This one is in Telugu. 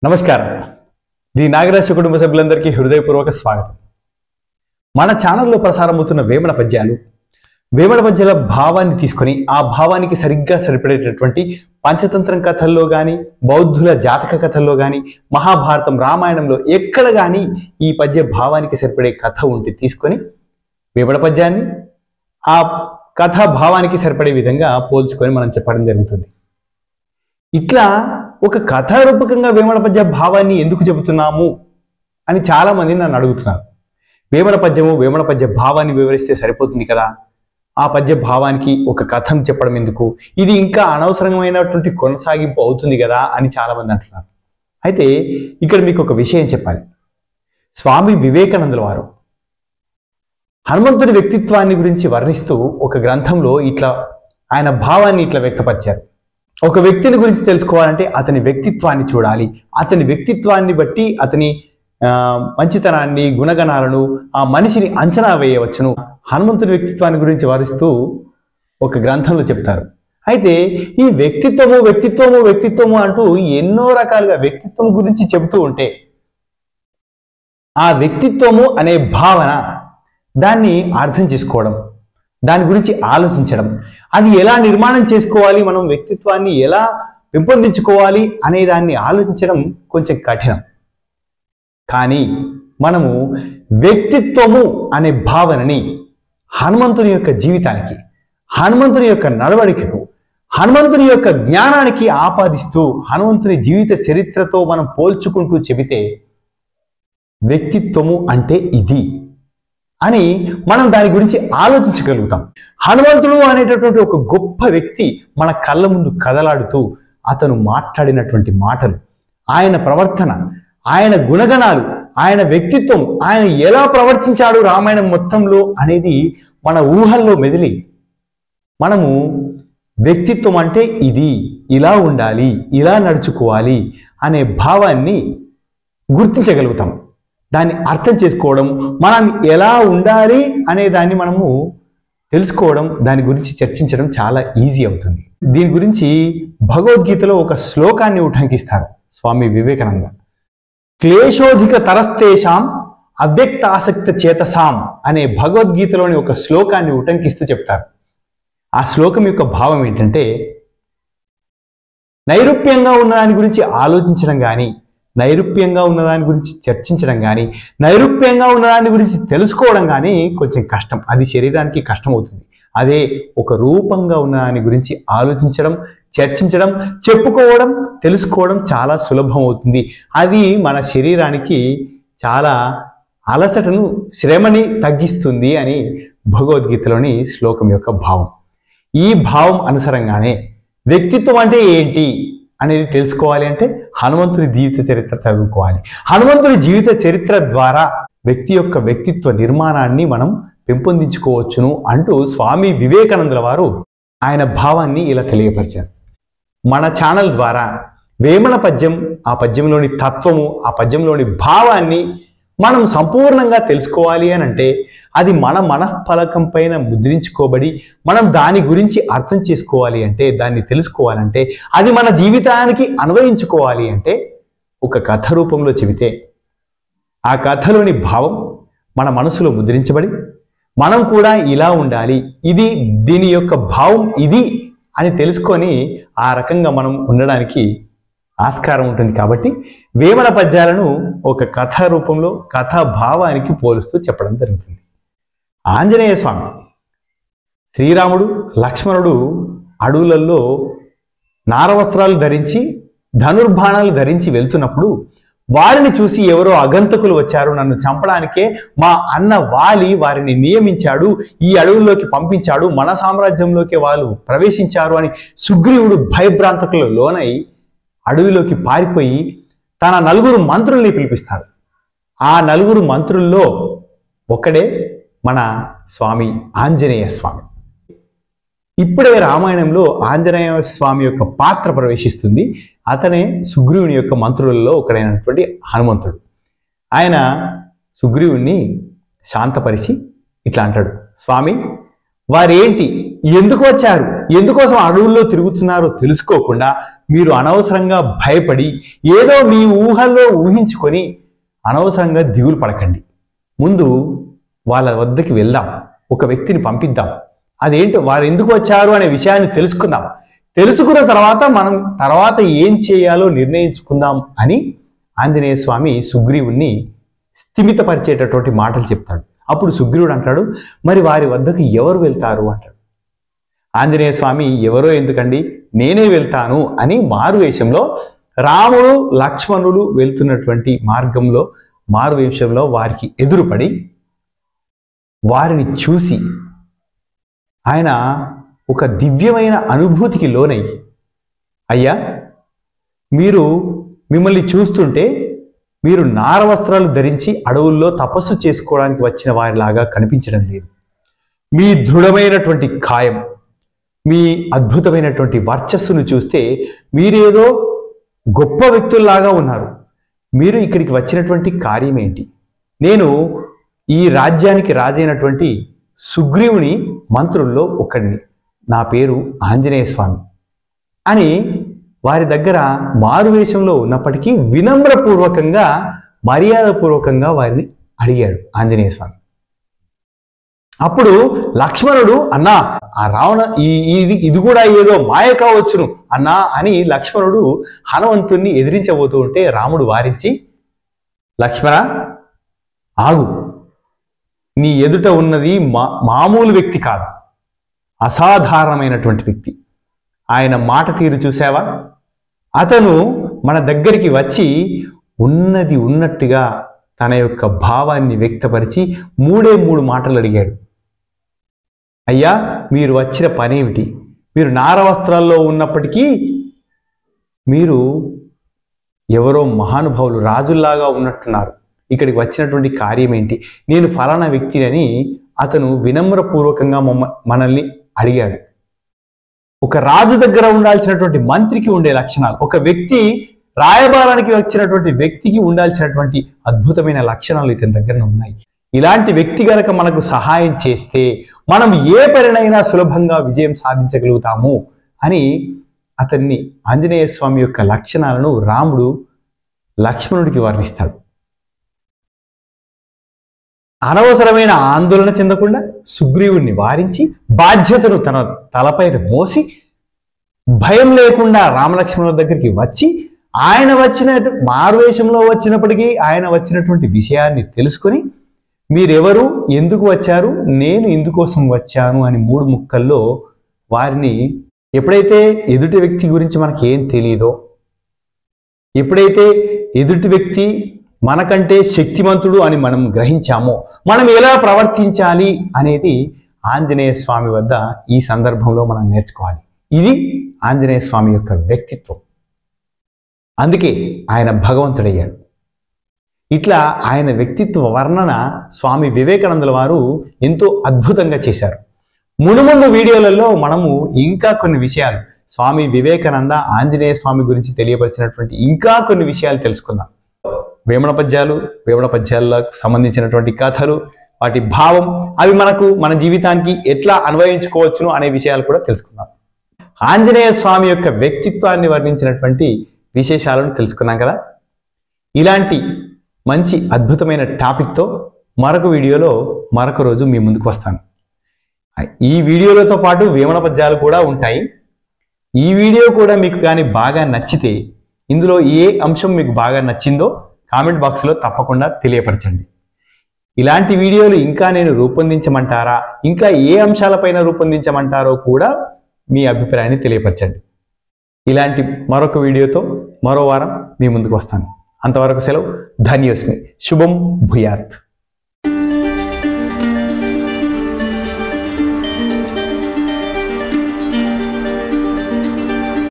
నమస్కారం. ది నాగరాజ కుటుంబ సభ్యులందరికీ హృదయపూర్వక స్వాగతం. మన ఛానల్లో ప్రసారమవుతున్న వేమన పద్యాల భావాన్ని తీసుకొని ఆ భావానికి సరిగ్గా సరిపడేటటువంటి పంచతంత్రం కథల్లో కానీ, బౌద్ధుల జాతక కథల్లో కానీ, మహాభారతం రామాయణంలో ఎక్కడ కానీ ఈ పద్య భావానికి సరిపడే కథ ఉంటే తీసుకొని వేమన పద్యాన్ని ఆ కథా భావానికి సరిపడే విధంగా పోల్చుకొని మనం చెప్పడం జరుగుతుంది. ఇట్లా ఒక కథారూపకంగా వేమన పద్య భావాన్ని ఎందుకు చెబుతున్నాము అని చాలా మంది నన్ను అడుగుతున్నారు. వేమన పద్య భావాన్ని వివరిస్తే సరిపోతుంది కదా, ఆ పద్య భావానికి ఒక కథను చెప్పడం ఎందుకు, ఇది ఇంకా అనవసరమైనటువంటి కొనసాగింపు అవుతుంది కదా అని చాలా మంది అంటున్నారు. అయితే ఇక్కడ మీకు ఒక విషయం చెప్పాలి. స్వామి వివేకానందుల వారు హనుమంతుడి వ్యక్తిత్వాన్ని గురించి వర్ణిస్తూ ఒక గ్రంథంలో ఆయన భావాన్ని ఇట్లా వ్యక్తపరిచారు. ఒక వ్యక్తిని గురించి తెలుసుకోవాలంటే అతని వ్యక్తిత్వాన్ని చూడాలి. అతని వ్యక్తిత్వాన్ని బట్టి అతని మంచితనాన్ని, గుణగణాలను, ఆ మనిషిని అంచనా వేయవచ్చును. హనుమంతుడి వ్యక్తిత్వాన్ని గురించి వివరిస్తూ ఒక గ్రంథంలో చెప్తారు. అయితే ఈ వ్యక్తిత్వము అంటూ ఎన్నో రకాలుగా వ్యక్తిత్వం గురించి చెబుతూ ఉంటే ఆ వ్యక్తిత్వము అనే భావన, దాన్ని అర్థం చేసుకోవడం, దాని గురించి ఆలోచించడం, అది ఎలా నిర్మాణం చేసుకోవాలి, మనం వ్యక్తిత్వాన్ని ఎలా పెంపొందించుకోవాలి అనే దాన్ని ఆలోచించడం కొంచెం కఠినం. కానీ మనము వ్యక్తిత్వము అనే భావనని హనుమంతుని యొక్క జీవితానికి, హనుమంతుని యొక్క నడవడికకు, హనుమంతుని యొక్క జ్ఞానానికి ఆపాదిస్తూ హనుమంతుని జీవిత చరిత్రతో మనం పోల్చుకుంటూ చెబితే వ్యక్తిత్వము అంటే ఇది అని మనం దాని గురించి ఆలోచించగలుగుతాం. హనుమంతుడు అనేటటువంటి ఒక గొప్ప వ్యక్తి మన కళ్ళ ముందు కదలాడుతూ అతను మాట్లాడినటువంటి మాటలు, ఆయన ప్రవర్తన, ఆయన గుణగణాలు, ఆయన వ్యక్తిత్వం, ఆయన ఎలా ప్రవర్తించాడు రామాయణం మొత్తంలో అనేది మన ఊహల్లో మెదిలి మనము వ్యక్తిత్వం అంటే ఇది, ఇలా ఉండాలి, ఇలా నడుచుకోవాలి అనే భావాన్ని గుర్తించగలుగుతాం. దాన్ని అర్థం చేసుకోవడం, మనం ఎలా ఉండాలి అనే దాన్ని మనము తెలుసుకోవడం, దాని గురించి చర్చించడం చాలా ఈజీ అవుతుంది. దీని గురించి భగవద్గీతలో ఒక శ్లోకాన్ని ఉటంకిస్తారు స్వామి వివేకానంద. క్లేశోధిక తరస్తేషాం అవ్యక్త ఆసక్త చేతసాం అనే భగవద్గీతలోని ఒక శ్లోకాన్ని ఉటంకిస్తూ చెప్తారు. ఆ శ్లోకం యొక్క భావం ఏంటంటే, నైరూప్యంగా ఉన్న దాని గురించి ఆలోచించడం కానీ, నైరూప్యంగా ఉన్నదాని గురించి చర్చించడం కానీ, నైరూప్యంగా ఉన్నదాని గురించి తెలుసుకోవడం కానీ కొంచెం కష్టం, అది శరీరానికి కష్టం అవుతుంది. అదే ఒక రూపంగా ఉన్నదాని గురించి ఆలోచించడం, చర్చించడం, చెప్పుకోవడం, తెలుసుకోవడం చాలా సులభం అవుతుంది. అది మన శరీరానికి చాలా అలసటను, శ్రమని తగ్గిస్తుంది అని భగవద్గీతలోని శ్లోకం యొక్క భావం. ఈ భావం అనుసారంగానే వ్యక్తిత్వం అంటే ఏంటి అనేది తెలుసుకోవాలి అంటే హనుమంతుని జీవిత చరిత్ర చదువుకోవాలి. హనుమంతుని జీవిత చరిత్ర ద్వారా వ్యక్తి యొక్క వ్యక్తిత్వ నిర్మాణాన్ని మనం పెంపొందించుకోవచ్చును అంటూ స్వామి వివేకానందుల వారు ఆయన భావాన్ని ఇలా తెలియపరిచారు. మన ఛానల్ ద్వారా వేమన పద్యం, ఆ పద్యంలోని తత్వము, ఆ పద్యంలోని భావాన్ని మనం సంపూర్ణంగా తెలుసుకోవాలి అని అంటే అది మన మనఃఫలకం పైన ముద్రించుకోబడి మనం దాని గురించి అర్థం చేసుకోవాలి అంటే, దాన్ని తెలుసుకోవాలంటే, అది మన జీవితానికి అన్వయించుకోవాలి అంటే ఒక కథ రూపంలో చెబితే ఆ కథలోని భావం మన మనసులో ముద్రించబడి మనం కూడా ఇలా ఉండాలి, ఇది దీని యొక్క భావం ఇది అని తెలుసుకొని ఆ రకంగా మనం ఉండడానికి ఆస్కారం ఉంటుంది. కాబట్టి వేమన పద్యాలను ఒక కథ రూపంలో, కథా భావానికి పోలుస్తూ చెప్పడం జరుగుతుంది. ఆంజనేయ స్వామి, శ్రీరాముడు, లక్ష్మణుడు అడవులలో నారవస్త్రాలు ధరించి, ధనుర్బాణాలు ధరించి వెళ్తున్నప్పుడు వారిని చూసి ఎవరో అగంతకులు వచ్చారు, నన్ను చంపడానికే మా అన్న వాలి వారిని నియమించాడు, ఈ అడవుల్లోకి పంపించాడు, మన సామ్రాజ్యంలోకి వాళ్ళు ప్రవేశించారు అని సుగ్రీవుడు భయభ్రాంతకులు లోనై అడవిలోకి పారిపోయి తన 4 మంత్రుల్ని పిలిపిస్తారు. ఆ 4 మంత్రుల్లో ఒకడే మన స్వామి ఆంజనేయ స్వామి. ఇప్పుడే రామాయణంలో ఆంజనేయ స్వామి యొక్క పాత్ర ప్రవేశిస్తుంది. అతనే సుగ్రీవుని యొక్క మంత్రులలో ఒకడైనటువంటి హనుమంతుడు. ఆయన సుగ్రీవుణ్ణి శాంతపరిచి ఇట్లా అంటాడు, స్వామి వారేంటి, ఎందుకు వచ్చారు, ఎందుకోసం అడవుల్లో తిరుగుతున్నారో తెలుసుకోకుండా మీరు అనవసరంగా భయపడి ఏదో మీ ఊహల్లో ఊహించుకొని అనవసరంగా దిగులు పడకండి. ముందు వాళ్ళ వద్దకి వెళ్దాం, ఒక వ్యక్తిని పంపిద్దాం, అదేంటో వారు ఎందుకు వచ్చారు అనే విషయాన్ని తెలుసుకుందాం. తెలుసుకున్న తర్వాత మనం తర్వాత ఏం చేయాలో నిర్ణయించుకుందాం అని ఆంజనేయ స్వామి సుగ్రీవుణ్ణి స్థిమితపరిచేటటువంటి మాటలు చెప్తాడు. అప్పుడు సుగ్రీవుడు అంటాడు, మరి వారి వద్దకు ఎవరు వెళ్తారు అంటాడు. ఆంజనేయ స్వామి, ఎవరో ఎందుకండి, నేనే వెళ్తాను అని మారువేషంలో రాముడు లక్ష్మణుడు వెళ్తున్నటువంటి మార్గంలో మారువేషంలో వారికి ఎదురుపడి వారిని చూసి ఆయన ఒక దివ్యమైన అనుభూతికి లోనై, అయ్యా మిమ్మల్ని చూస్తుంటే మీరు నార వస్త్రాలు ధరించి అడవుల్లో తపస్సు చేసుకోవడానికి వచ్చిన వారిలాగా కనిపించడం లేదు. మీ దృఢమైనటువంటి కాయం, మీ అద్భుతమైనటువంటి వర్చస్సును చూస్తే మీరేదో గొప్ప వ్యక్తుల్లాగా ఉన్నారు. మీరు ఇక్కడికి వచ్చినటువంటి కార్యం ఏంటి? నేను ఈ రాజ్యానికి రాజైనటువంటి సుగ్రీవుని మంత్రుల్లో ఒకడిని, నా పేరు ఆంజనేయ స్వామి అని వారి దగ్గర మారువేషంలో ఉన్నప్పటికీ వినమ్రపూర్వకంగా మర్యాదపూర్వకంగా వారిని అడిగాడు ఆంజనేయ స్వామి. అప్పుడు లక్ష్మణుడు, అన్నా ఆ రావణ ఇది కూడా ఏదో మాయ కావచ్చును అన్నా అని లక్ష్మణుడు హనుమంతుణ్ణి ఎదిరించబోతూ ఉంటే రాముడు వారించి, లక్ష్మణ ఆగు, నీ ఎదుట ఉన్నది మామూలు వ్యక్తి కాదు, అసాధారణమైనటువంటి వ్యక్తి. ఆయన మాట తీరు చూసావా? అతను మన దగ్గరికి వచ్చి ఉన్నది ఉన్నట్టుగా తన యొక్క భావాన్ని వ్యక్తపరిచి 3 మాటలు అడిగాడు. అయ్యా మీరు వచ్చిన పనేమిటి? మీరు నార వస్త్రాల్లో ఉన్నప్పటికీ మీరు ఎవరో మహానుభావులు రాజుల్లాగా ఉన్నట్టున్నారు, ఇక్కడికి వచ్చినటువంటి కార్యం ఏంటి? నేను ఫలానా వ్యక్తిని అతను వినమ్రపూర్వకంగా మనల్ని అడిగాడు. ఒక రాజు దగ్గర ఉండాల్సినటువంటి మంత్రికి ఉండే లక్షణాలు, ఒక వ్యక్తి రాయబారానికి వచ్చినటువంటి వ్యక్తికి ఉండాల్సినటువంటి అద్భుతమైన లక్షణాలు ఇతని దగ్గర ఉన్నాయి. ఇలాంటి వ్యక్తి గనక మనకు సహాయం చేస్తే మనం ఏ పనినైనా సులభంగా విజయం సాధించగలుగుతాము అని అతన్ని ఆంజనేయ స్వామి యొక్క లక్షణాలను రాముడు లక్ష్మణుడికి వర్ణిస్తాడు. అనవసరమైన ఆందోళన చెందకుండా సుగ్రీవుణ్ణి వారించి బాధ్యతను తన తలపైన మోసి భయం లేకుండా రామలక్ష్మణుల దగ్గరికి వచ్చి ఆయన మారువేషంలో వచ్చినప్పటికీ ఆయన వచ్చినటువంటి విషయాన్ని తెలుసుకొని మీరెవరు, ఎందుకు వచ్చారు, నేను ఇందుకోసం వచ్చాను అని 3 ముక్కల్లో వారిని, ఎప్పుడైతే ఎదుటి వ్యక్తి గురించి మనకి ఏం తెలియదో, ఎప్పుడైతే ఎదుటి వ్యక్తి మనకంటే శక్తిమంతుడు అని మనం గ్రహించామో మనం ఎలా ప్రవర్తించాలి అనేది ఆంజనేయ స్వామి వద్ద ఈ సందర్భంలో మనం నేర్చుకోవాలి. ఇది ఆంజనేయ స్వామి యొక్క వ్యక్తిత్వం. అందుకే ఆయన భగవంతుడయ్యాడు. ఇట్లా ఆయన వ్యక్తిత్వ వర్ణన స్వామి వివేకానందుల వారు ఎంతో అద్భుతంగా చేశారు. మునుముందు వీడియోలలో మనము ఇంకా కొన్ని విషయాలు స్వామి వివేకానంద ఆంజనేయ స్వామి గురించి తెలియపరిచినటువంటి ఇంకా కొన్ని విషయాలు తెలుసుకుందాం. వేమన పద్యాలకు సంబంధించినటువంటి కథలు, వాటి భావం, అవి మన జీవితానికి ఎట్లా అన్వయించుకోవచ్చును అనే విషయాలు కూడా తెలుసుకుందాం. ఆంజనేయ స్వామి యొక్క వ్యక్తిత్వాన్ని వర్ణించినటువంటి విశేషాలను తెలుసుకున్నాం కదా. ఇలాంటి మంచి అద్భుతమైన టాపిక్తో మరొక వీడియోలో మరొక రోజు మీ ముందుకు వస్తాను. ఈ వీడియోలతో పాటు వేమన పద్యాలు కూడా ఉంటాయి. ఈ వీడియో కూడా మీకు కానీ బాగా నచ్చితే, ఇందులో ఏ అంశం మీకు బాగా నచ్చిందో కామెంట్ బాక్స్లో తప్పకుండా తెలియపరచండి. ఇలాంటి వీడియోలు ఇంకా నేను రూపొందించమంటారా, ఇంకా ఏ అంశాలపైన రూపొందించమంటారో కూడా మీ అభిప్రాయాన్ని తెలియపరచండి. ఇలాంటి మరొక వీడియోతో మరో వారం మీ ముందుకు వస్తాను. అంతవరకు సెలవు. ధన్యోస్మి. శుభం భూయాత్.